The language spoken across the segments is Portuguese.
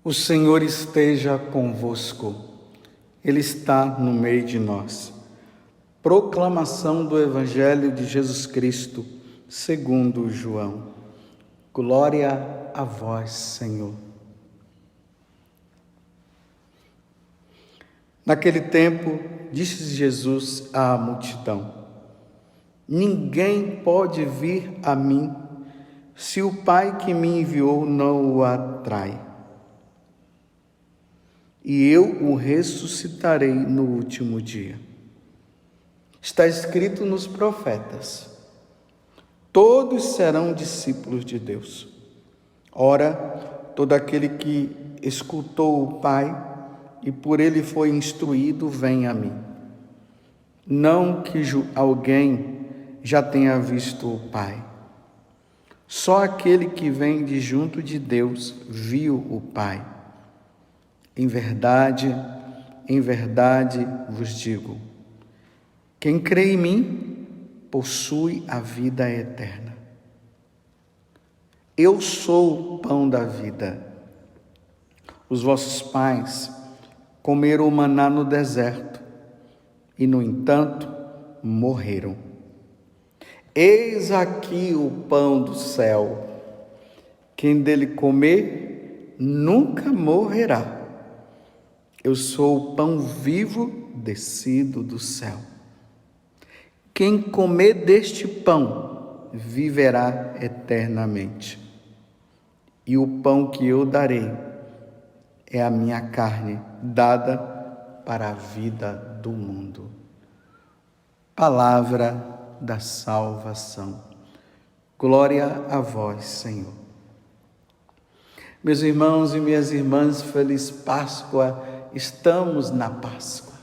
O Senhor esteja convosco, Ele está no meio de nós. Proclamação do Evangelho de Jesus Cristo, segundo João. Glória a vós, Senhor. Naquele tempo, disse Jesus à multidão: Ninguém pode vir a mim se o Pai que me enviou não o atrai. E eu o ressuscitarei no último dia. Está escrito nos profetas: todos serão discípulos de Deus. Ora, todo aquele que escutou o Pai e por ele foi instruído, vem a mim. Não que alguém já tenha visto o Pai. Só aquele que vem de junto de Deus viu o Pai. Em verdade vos digo, quem crê em mim possui a vida eterna. Eu sou o pão da vida. Os vossos pais comeram o maná no deserto e, no entanto, morreram. Eis aqui o pão do céu. Quem dele comer nunca morrerá. Eu sou o pão vivo descido do céu. Quem comer deste pão viverá eternamente. E o pão que eu darei é a minha carne, dada para a vida do mundo. Palavra da salvação. Glória a vós, Senhor. Meus irmãos e minhas irmãs, feliz Páscoa. Estamos na Páscoa.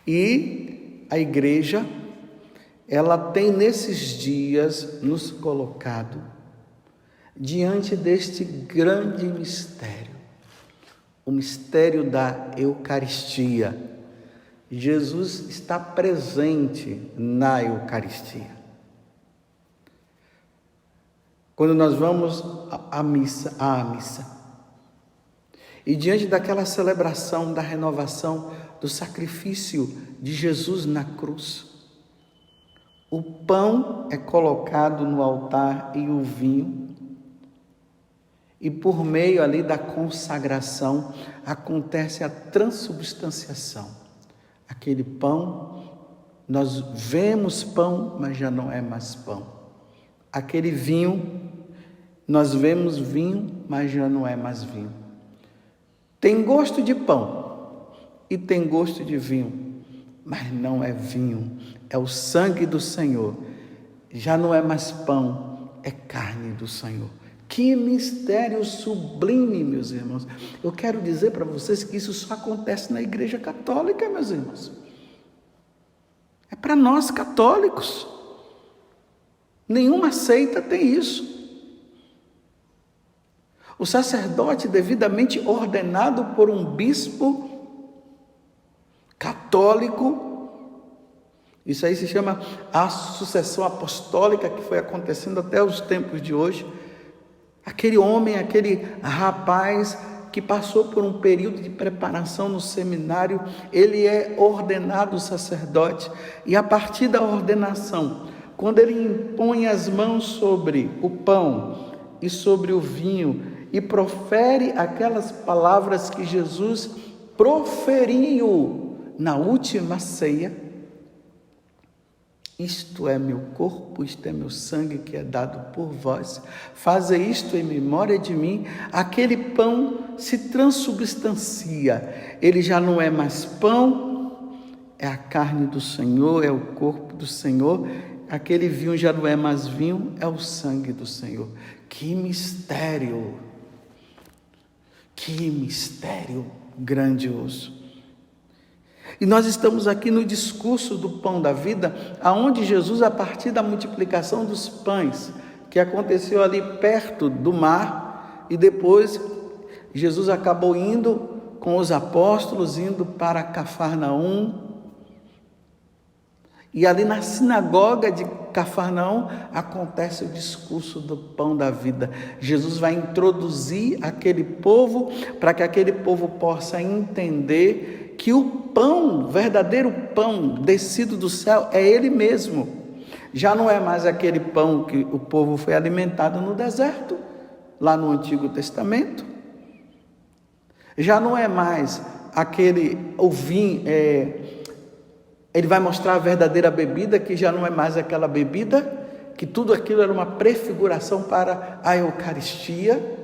E a igreja, ela tem nesses dias nos colocado diante deste grande mistério, o mistério da Eucaristia. Jesus está presente na Eucaristia. Quando nós vamos à missa, e diante daquela celebração da renovação do sacrifício de Jesus na cruz, o pão é colocado no altar e o vinho, e por meio ali da consagração acontece a transubstanciação. Aquele pão, nós vemos pão, mas já não é mais pão. Aquele vinho, nós vemos vinho, mas já não é mais vinho. Tem gosto de pão e tem gosto de vinho, mas não é vinho, é o sangue do Senhor. Já não é mais pão, é carne do Senhor. Que mistério sublime, meus irmãos. Eu quero dizer para vocês que isso só acontece na Igreja Católica, meus irmãos. É para nós católicos. Nenhuma seita tem isso. O sacerdote devidamente ordenado por um bispo católico, isso aí se chama a sucessão apostólica que foi acontecendo até os tempos de hoje. Aquele homem, aquele rapaz que passou por um período de preparação no seminário, ele é ordenado sacerdote e a partir da ordenação, quando ele impõe as mãos sobre o pão e sobre o vinho, e profere aquelas palavras que Jesus proferiu na última ceia: isto é meu corpo, isto é meu sangue que é dado por vós, fazei isto em memória de mim. Aquele pão se transubstancia, ele já não é mais pão, é a carne do Senhor, é o corpo do Senhor. Aquele vinho já não é mais vinho, é o sangue do Senhor. Que mistério! Que mistério grandioso! E nós estamos aqui no discurso do pão da vida, aonde Jesus, a partir da multiplicação dos pães, que aconteceu ali perto do mar, e depois Jesus acabou indo com os apóstolos, indo para Cafarnaum, E ali na sinagoga de Cafarnaum acontece o discurso do pão da vida. Jesus vai introduzir aquele povo para que aquele povo possa entender que o pão, o verdadeiro pão descido do céu é Ele mesmo. Já não é mais aquele pão que o povo foi alimentado no deserto, lá no Antigo Testamento. Já não é mais aquele vinho, ele vai mostrar a verdadeira bebida, que já não é mais aquela bebida, que tudo aquilo era uma prefiguração para a Eucaristia.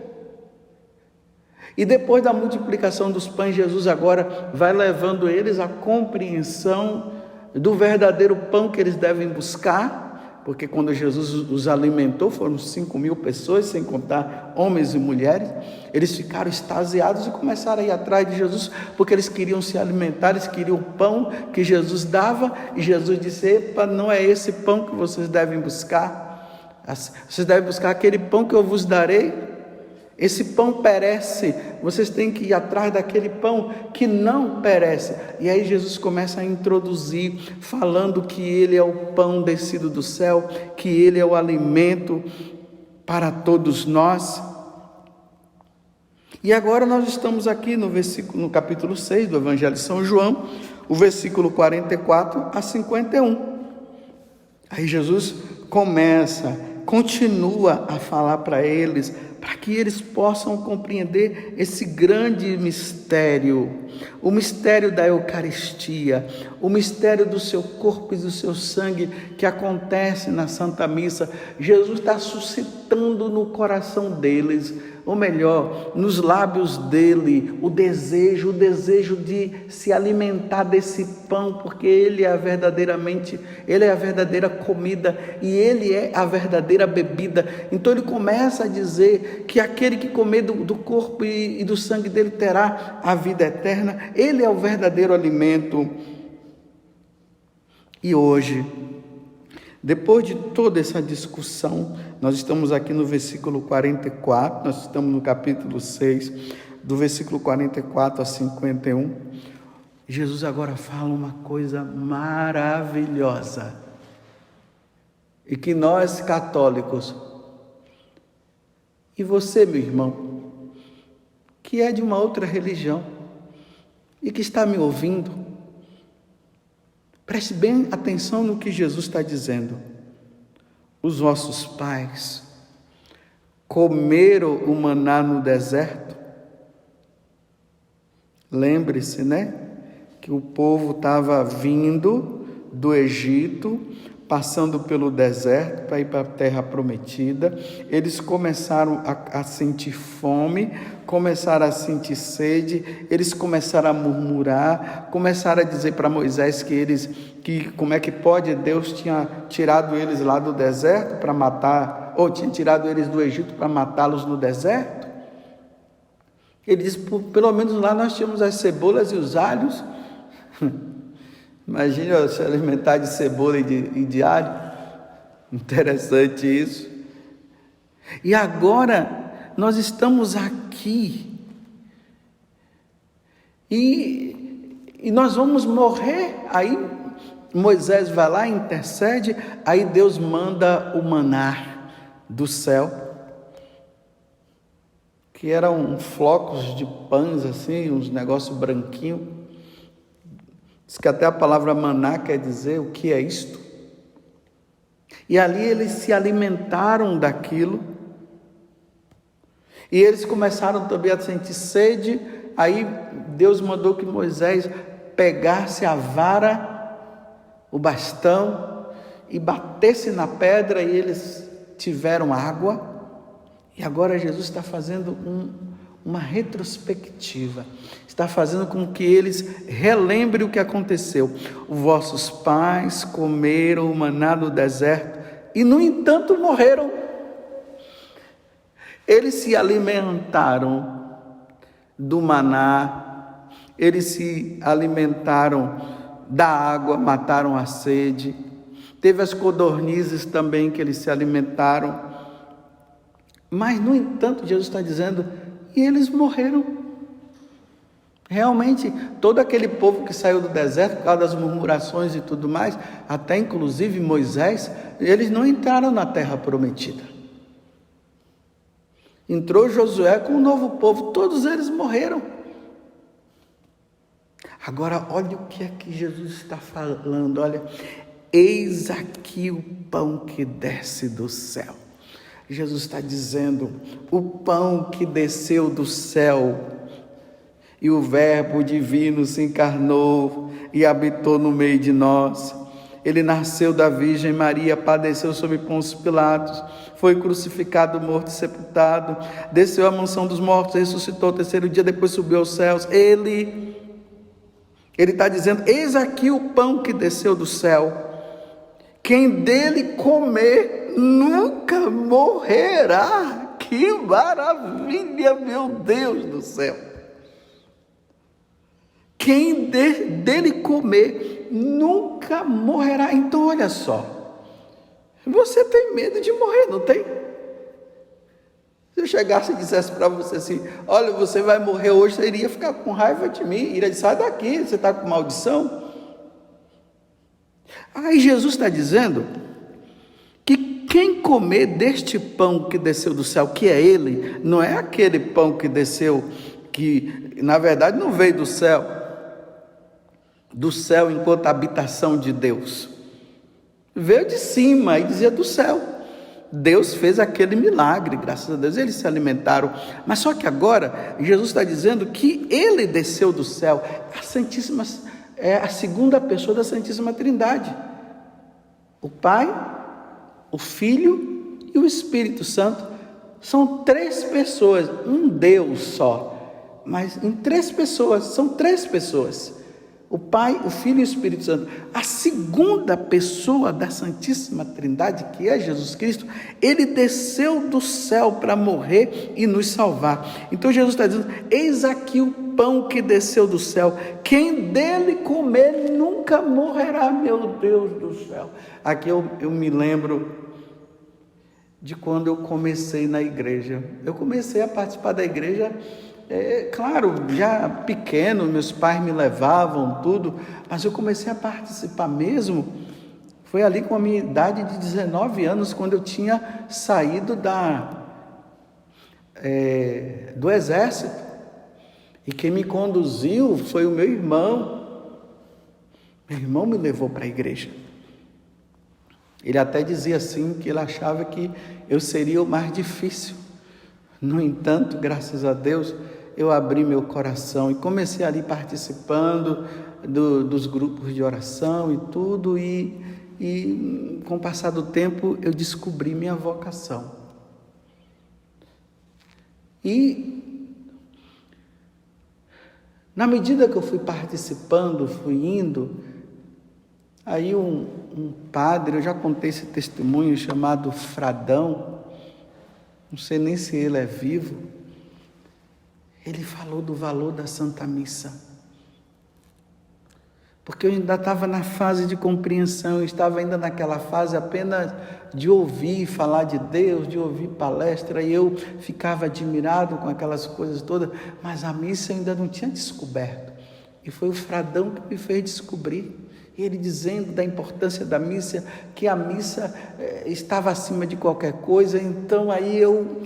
E depois da multiplicação dos pães, Jesus agora vai levando eles à compreensão do verdadeiro pão que eles devem buscar, porque quando Jesus os alimentou, foram 5.000 pessoas, sem contar homens e mulheres, eles ficaram extasiados e começaram a ir atrás de Jesus, porque eles queriam se alimentar, eles queriam o pão que Jesus dava, e Jesus disse: epa, não é esse pão que vocês devem buscar, vocês devem buscar aquele pão que eu vos darei. Esse pão perece, vocês têm que ir atrás daquele pão que não perece. E aí Jesus começa a introduzir, falando que Ele é o pão descido do céu, que Ele é o alimento para todos nós. E agora nós estamos aqui no capítulo 6 do Evangelho de São João, o versículo 44 a 51. Aí Jesus continua a falar para eles, para que eles possam compreender esse grande mistério, o mistério da Eucaristia, o mistério do seu corpo e do seu sangue que acontece na Santa Missa. Jesus está suscitando no coração deles, ou melhor, nos lábios dele, o desejo de se alimentar desse pão, porque ele é a verdadeira comida e ele é a verdadeira bebida. Então ele começa a dizer que aquele que comer do corpo e do sangue dele terá a vida eterna. Ele é o verdadeiro alimento. E hoje, depois de toda essa discussão, nós estamos aqui no versículo 44, nós estamos no capítulo 6, do versículo 44 a 51. Jesus agora fala uma coisa maravilhosa, e que nós católicos, e você, meu irmão, que é de uma outra religião, e que está me ouvindo, preste bem atenção no que Jesus está dizendo. Os vossos pais comeram o maná no deserto. Lembre-se, né? Que o povo estava vindo do Egito, passando pelo deserto para ir para a terra prometida. Eles começaram a sentir fome, começaram a sentir sede, eles começaram a murmurar, começaram a dizer para Moisés que como é que pode, Deus tinha tirado eles lá do deserto para matar, ou tinha tirado eles do Egito para matá-los no deserto. Ele diz: pelo menos lá nós tínhamos as cebolas e os alhos. Imagina se alimentar de cebola e de alho. Interessante isso. E agora nós estamos aqui e nós vamos morrer. Aí Moisés vai lá, intercede, aí Deus manda o maná do céu, que eram flocos de pães assim, uns negócios branquinhos. Diz que até a palavra maná quer dizer o que é isto. E ali eles se alimentaram daquilo. E eles começaram também a sentir sede. Aí Deus mandou que Moisés pegasse a vara, o bastão, e batesse na pedra, e eles tiveram água. E agora Jesus está fazendo uma retrospectiva, está fazendo com que eles relembrem o que aconteceu. Os vossos pais comeram o maná no deserto e, no entanto, morreram. Eles se alimentaram do maná, eles se alimentaram da água, mataram a sede. Teve as codornizes também que eles se alimentaram. Mas, no entanto, Jesus está dizendo: e eles morreram. Realmente, todo aquele povo que saiu do deserto por causa das murmurações e tudo mais, até inclusive Moisés, eles não entraram na terra prometida. Entrou Josué com um novo povo, todos eles morreram. Agora, olha o que é que Jesus está falando, olha, eis aqui o pão que desce do céu. Jesus está dizendo, o pão que desceu do céu, e o verbo divino se encarnou e habitou no meio de nós. Ele nasceu da Virgem Maria, padeceu sob Pôncio Pilatos, foi crucificado, morto e sepultado, desceu à mansão dos mortos, ressuscitou ao terceiro dia, depois subiu aos céus. Ele está dizendo, eis aqui o pão que desceu do céu. Quem dele comer nunca morrerá. Que maravilha, meu Deus do céu. Quem dele comer nunca morrerá. Então olha só, você tem medo de morrer, não tem? Se eu chegasse e dissesse para você assim, olha, você vai morrer hoje, você iria ficar com raiva de mim, iria dizer, sai daqui, você está com maldição. Aí Jesus está dizendo que quem comer deste pão que desceu do céu, que é ele, não é aquele pão que desceu, que na verdade não veio do céu enquanto habitação de Deus, veio de cima e dizia do céu. Deus fez aquele milagre, graças a Deus, eles se alimentaram, mas só que agora Jesus está dizendo que ele desceu do céu, a Santíssima, é a segunda pessoa da Santíssima Trindade, o Pai, o Filho e o Espírito Santo, são três pessoas, um Deus só, mas em três pessoas, são três pessoas, o Pai, o Filho e o Espírito Santo. A segunda pessoa da Santíssima Trindade, que é Jesus Cristo, ele desceu do céu para morrer e nos salvar. Então Jesus está dizendo, eis aqui o pão que desceu do céu, quem dele comer nunca morrerá. Meu Deus do céu. Aqui eu me lembro de quando eu comecei na igreja. Eu comecei a participar da igreja, claro, já pequeno, meus pais me levavam, tudo, mas eu comecei a participar mesmo, foi ali com a minha idade de 19 anos, quando eu tinha saído do exército, e quem me conduziu foi o meu irmão me levou para a igreja. Ele até dizia assim, que ele achava que eu seria o mais difícil. No entanto, graças a Deus, eu abri meu coração e comecei ali participando dos grupos de oração e tudo, e com o passar do tempo eu descobri minha vocação. E na medida que eu fui participando, fui indo, aí um padre, eu já contei esse testemunho, chamado Fradão, não sei nem se ele é vivo, ele falou do valor da Santa Missa, porque eu ainda estava na fase de compreensão, eu estava ainda naquela fase apenas de ouvir falar de Deus, de ouvir palestra, e eu ficava admirado com aquelas coisas todas, mas a missa eu ainda não tinha descoberto, e foi o Fradão que me fez descobrir. Ele dizendo da importância da missa, que a missa estava acima de qualquer coisa. Então aí eu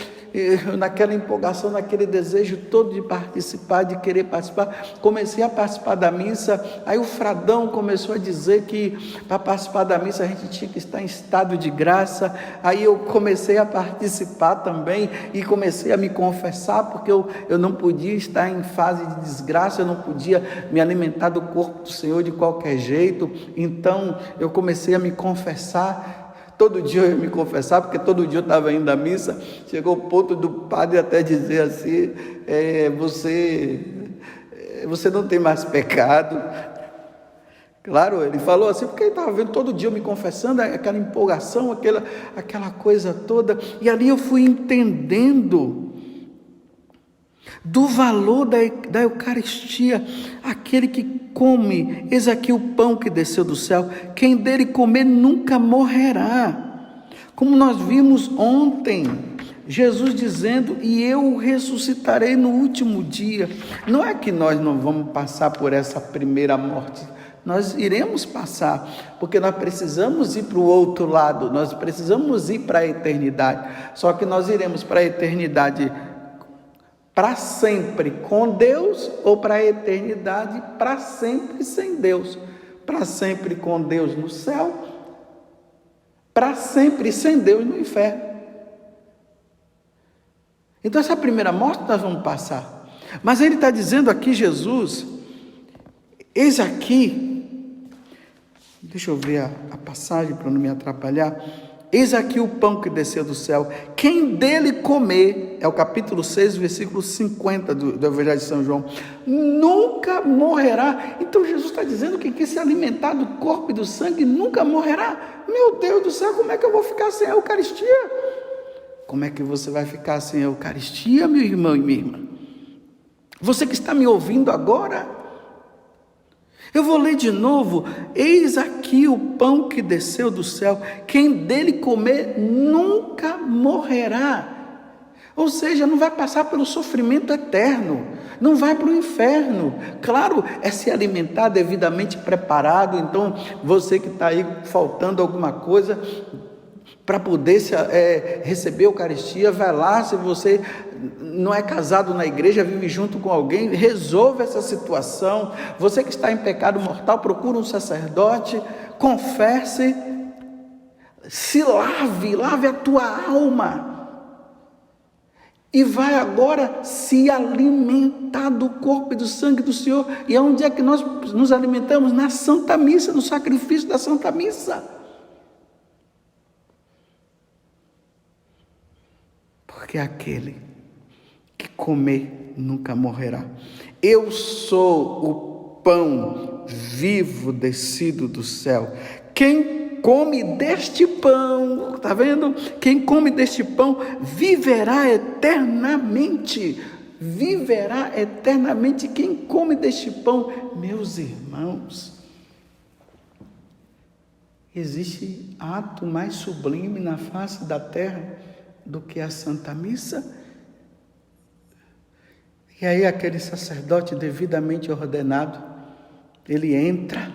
naquela empolgação, naquele desejo todo de participar, de querer participar, comecei a participar da missa. Aí o Fradão começou a dizer que para participar da missa a gente tinha que estar em estado de graça. Aí eu comecei a participar também e comecei a me confessar, porque eu não podia estar em fase de desgraça, eu não podia me alimentar do corpo do Senhor de qualquer jeito. Então eu comecei a me confessar, todo dia eu ia me confessar, porque todo dia eu estava indo à missa. Chegou o ponto do padre até dizer assim, você não tem mais pecado. Claro, ele falou assim, porque ele estava vendo todo dia eu me confessando, aquela empolgação, aquela coisa toda, e ali eu fui entendendo do valor da Eucaristia. Aquele que come, eis aqui o pão que desceu do céu, quem dele comer nunca morrerá. Como nós vimos ontem, Jesus dizendo, e eu o ressuscitarei no último dia. Não é que nós não vamos passar por essa primeira morte, nós iremos passar, porque nós precisamos ir para o outro lado, nós precisamos ir para a eternidade, só que nós iremos para a eternidade para sempre com Deus, ou para a eternidade para sempre sem Deus, para sempre com Deus no céu, para sempre sem Deus no inferno. Então essa primeira morte nós vamos passar, mas ele está dizendo aqui, Jesus, eis aqui, deixa eu ver a passagem para não me atrapalhar, eis aqui o pão que desceu do céu, quem dele comer, é o capítulo 6, versículo 50 do Evangelho de São João, nunca morrerá. Então Jesus está dizendo que quem se alimentar do corpo e do sangue nunca morrerá. Meu Deus do céu, como é que eu vou ficar sem a Eucaristia? Como é que você vai ficar sem a Eucaristia, meu irmão e minha irmã? Você que está me ouvindo agora, eu vou ler de novo, eis aqui o pão que desceu do céu, quem dele comer nunca morrerá. Ou seja, não vai passar pelo sofrimento eterno, não vai para o inferno. Claro, é se alimentar devidamente preparado. Então, você que está aí faltando alguma coisa para poder receber a Eucaristia, vai lá. Se você não é casado na igreja, vive junto com alguém, resolva essa situação. Você que está em pecado mortal, procura um sacerdote, confesse, se lave a tua alma. E vai agora se alimentar do corpo e do sangue do Senhor. E onde é que nós nos alimentamos? Na Santa Missa, no sacrifício da Santa Missa. Porque aquele que comer nunca morrerá. Eu sou o pão vivo descido do céu. Quem come deste pão, está vendo? Quem come deste pão viverá eternamente. Viverá eternamente quem come deste pão. Meus irmãos, existe ato mais sublime na face da terra do que a Santa Missa? E aí aquele sacerdote devidamente ordenado, ele entra.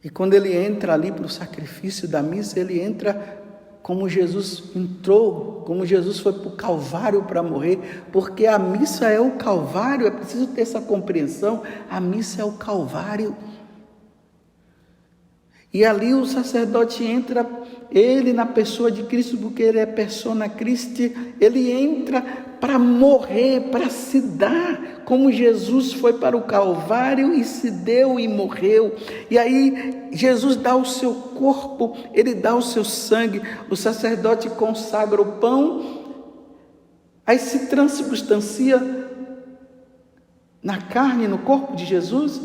E quando ele entra ali para o sacrifício da missa, ele entra como Jesus entrou, como Jesus foi para o Calvário para morrer, porque a missa é o Calvário, é preciso ter essa compreensão, a missa é o Calvário. E ali o sacerdote entra, ele na pessoa de Cristo, porque ele é persona Christi, ele entra para morrer, para se dar, como Jesus foi para o Calvário e se deu e morreu. E aí Jesus dá o seu corpo, ele dá o seu sangue, o sacerdote consagra o pão, aí se transubstancia na carne, no corpo de Jesus,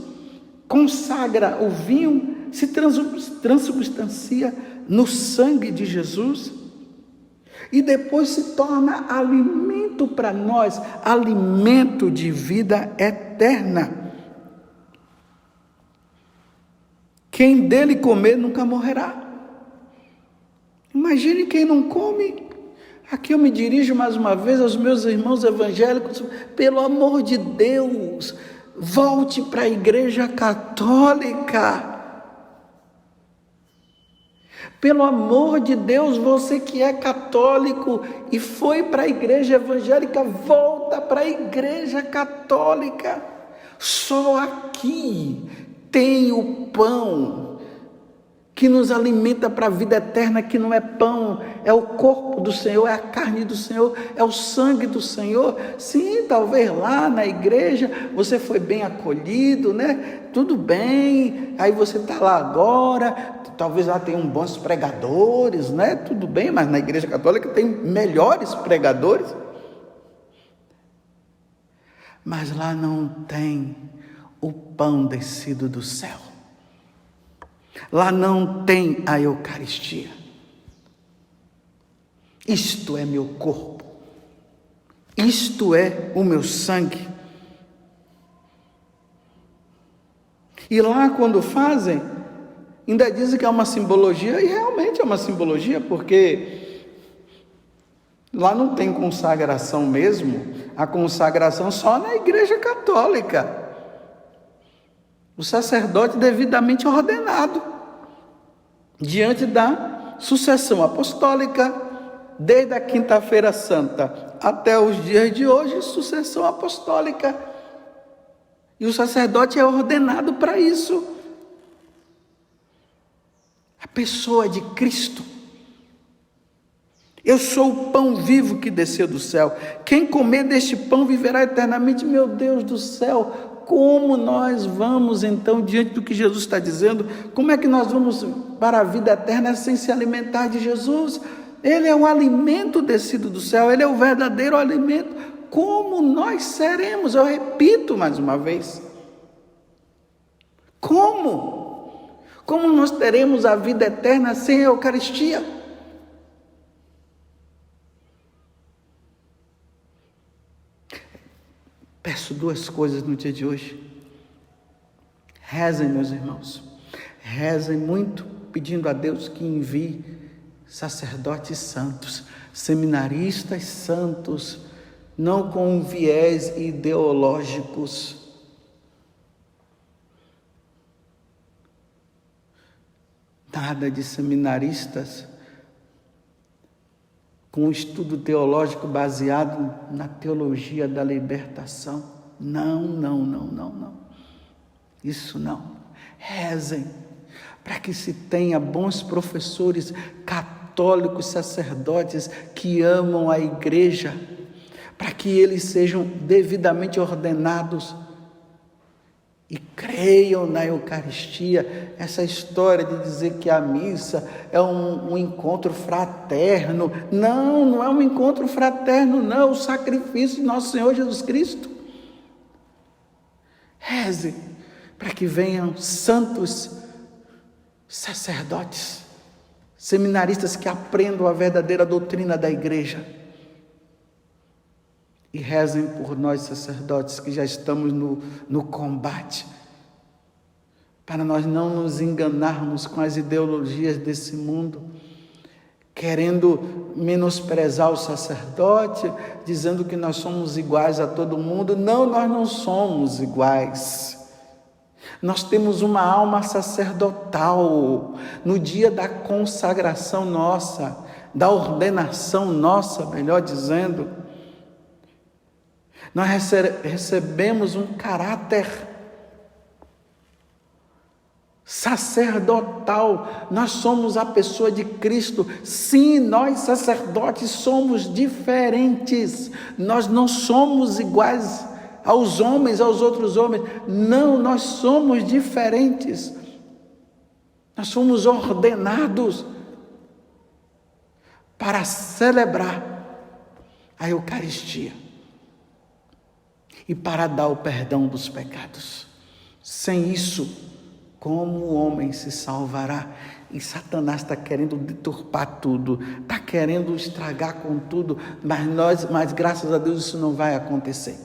consagra o vinho, se transubstancia no sangue de Jesus e depois se torna alimento para nós, alimento de vida eterna. Quem dele comer nunca morrerá. Imagine quem não come. Aqui eu me dirijo mais uma vez aos meus irmãos evangélicos, pelo amor de Deus, volte para a Igreja Católica. Pelo amor de Deus, você que é católico e foi para a igreja evangélica, volta para a Igreja Católica. Só aqui tem o pão que nos alimenta para a vida eterna, que não é pão, é o corpo do Senhor, é a carne do Senhor, é o sangue do Senhor. Sim, talvez lá na igreja você foi bem acolhido, né? Tudo bem, aí você está lá agora, talvez lá tenham bons pregadores, né? Tudo bem, mas na Igreja Católica tem melhores pregadores. Mas lá não tem o pão descido do céu. Lá não tem a Eucaristia. Isto é meu corpo. Isto é o meu sangue. E lá quando fazem, ainda dizem que é uma simbologia, e realmente é uma simbologia, porque Lá não tem consagração mesmo, a consagração só na Igreja Católica. O sacerdote devidamente ordenado, diante da sucessão apostólica, desde a Quinta-feira Santa até os dias de hoje, sucessão apostólica. E o sacerdote é ordenado para isso. A pessoa de Cristo. Eu sou o pão vivo que desceu do céu. Quem comer deste pão viverá eternamente. Meu Deus do céu, como nós vamos então, diante do que Jesus está dizendo, como é que nós vamos para a vida eterna sem se alimentar de Jesus? Ele é o alimento descido do céu, Ele é o verdadeiro alimento. Como nós seremos? Eu repito mais uma vez. Como? Como nós teremos a vida eterna sem a Eucaristia? Peço duas coisas no dia de hoje. Rezem, meus irmãos. Rezem muito, pedindo a Deus que envie sacerdotes santos, seminaristas santos, não com viés ideológicos. Nada de seminaristas com um estudo teológico baseado na teologia da libertação. Não. Isso não. Rezem para que se tenha bons professores católicos, sacerdotes que amam a igreja, para que eles sejam devidamente ordenados e creiam na Eucaristia. Essa história de dizer que a missa é um encontro fraterno, não é um encontro fraterno, não, é o sacrifício de nosso Senhor Jesus Cristo. Reze para que venham santos sacerdotes, seminaristas que aprendam a verdadeira doutrina da igreja. E rezem por nós sacerdotes que já estamos no combate, para nós não nos enganarmos com as ideologias desse mundo, querendo menosprezar o sacerdote, dizendo que nós somos iguais a todo mundo. Não, nós não somos iguais. Nós temos uma alma sacerdotal. No dia da consagração nossa, da ordenação nossa, melhor dizendo, nós recebemos um caráter sacerdotal. Nós somos a pessoa de Cristo. Sim, nós sacerdotes somos diferentes. Nós não somos iguais aos homens, aos outros homens. Não, nós somos diferentes. Nós somos ordenados para celebrar a Eucaristia e para dar o perdão dos pecados. Sem isso, como o homem se salvará? E Satanás está querendo deturpar tudo, está querendo estragar com tudo, mas graças a Deus isso não vai acontecer.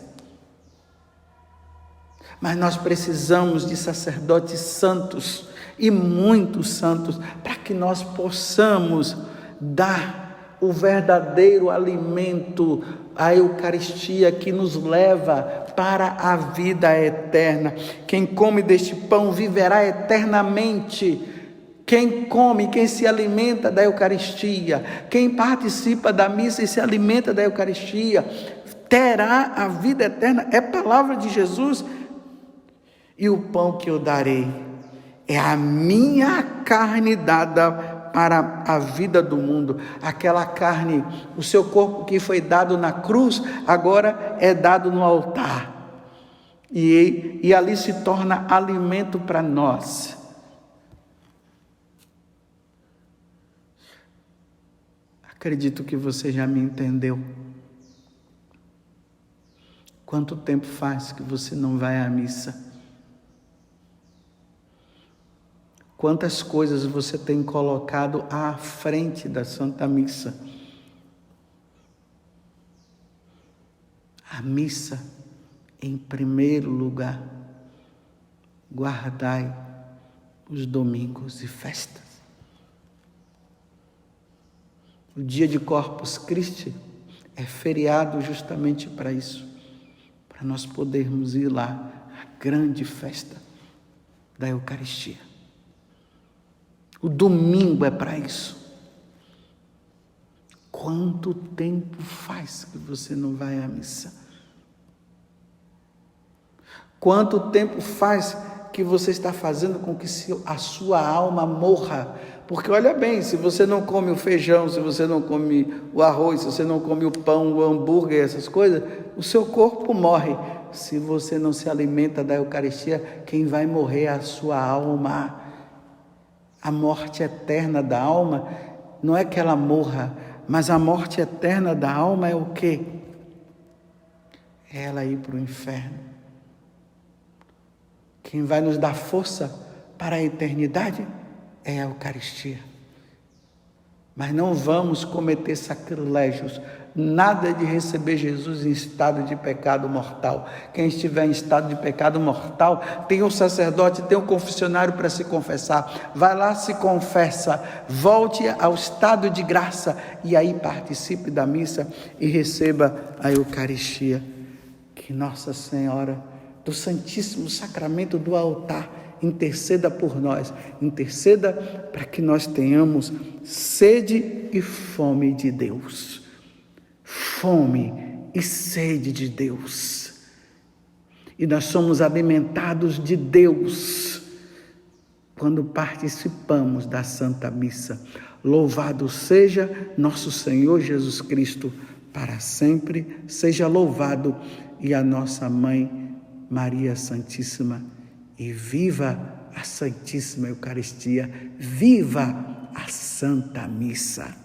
Mas nós precisamos de sacerdotes santos, e muitos santos, para que nós possamos dar o verdadeiro alimento, a Eucaristia, que nos leva para a vida eterna. Quem come deste pão viverá eternamente. Quem come, quem se alimenta da Eucaristia, quem participa da missa e se alimenta da Eucaristia, terá a vida eterna. É palavra de Jesus. E o pão que eu darei é a minha carne dada para a vida do mundo. Aquela carne, o seu corpo que foi dado na cruz, agora é dado no altar. E ali se torna alimento para nós. Acredito que você já me entendeu. Quanto tempo faz que você não vai à missa? Quantas coisas você tem colocado à frente da Santa Missa? A missa em primeiro lugar. Guardai os domingos e festas. O dia de Corpus Christi É feriado justamente para isso, para nós podermos ir lá, à grande festa da Eucaristia. O domingo é para isso. Quanto tempo faz que você não vai à missa? Quanto tempo faz que você está fazendo com que a sua alma morra? Porque olha bem, se você não come o feijão, se você não come o arroz, se você não come o pão, o hambúrguer, essas coisas, o seu corpo morre. Se você não se alimenta da Eucaristia, quem vai morrer é a sua alma. A morte eterna da alma não é que ela morra, mas a morte eterna da alma é o quê? É ela ir para o inferno. Quem vai nos dar força para a eternidade é a Eucaristia. Mas não vamos cometer sacrilégios, nada de receber Jesus em estado de pecado mortal. Quem estiver em estado de pecado mortal, tem um sacerdote, tem um confessionário para se confessar. Vai lá, se confessa, volte ao estado de graça e aí participe da missa e receba a Eucaristia. Que Nossa Senhora do Santíssimo Sacramento do altar interceda por nós, interceda para que nós tenhamos sede e fome de Deus, fome e sede de Deus, e nós somos alimentados de Deus quando participamos da Santa Missa. Louvado seja nosso Senhor Jesus Cristo, para sempre seja louvado, e a nossa Mãe Maria Santíssima. E viva a Santíssima Eucaristia, viva a Santa Missa.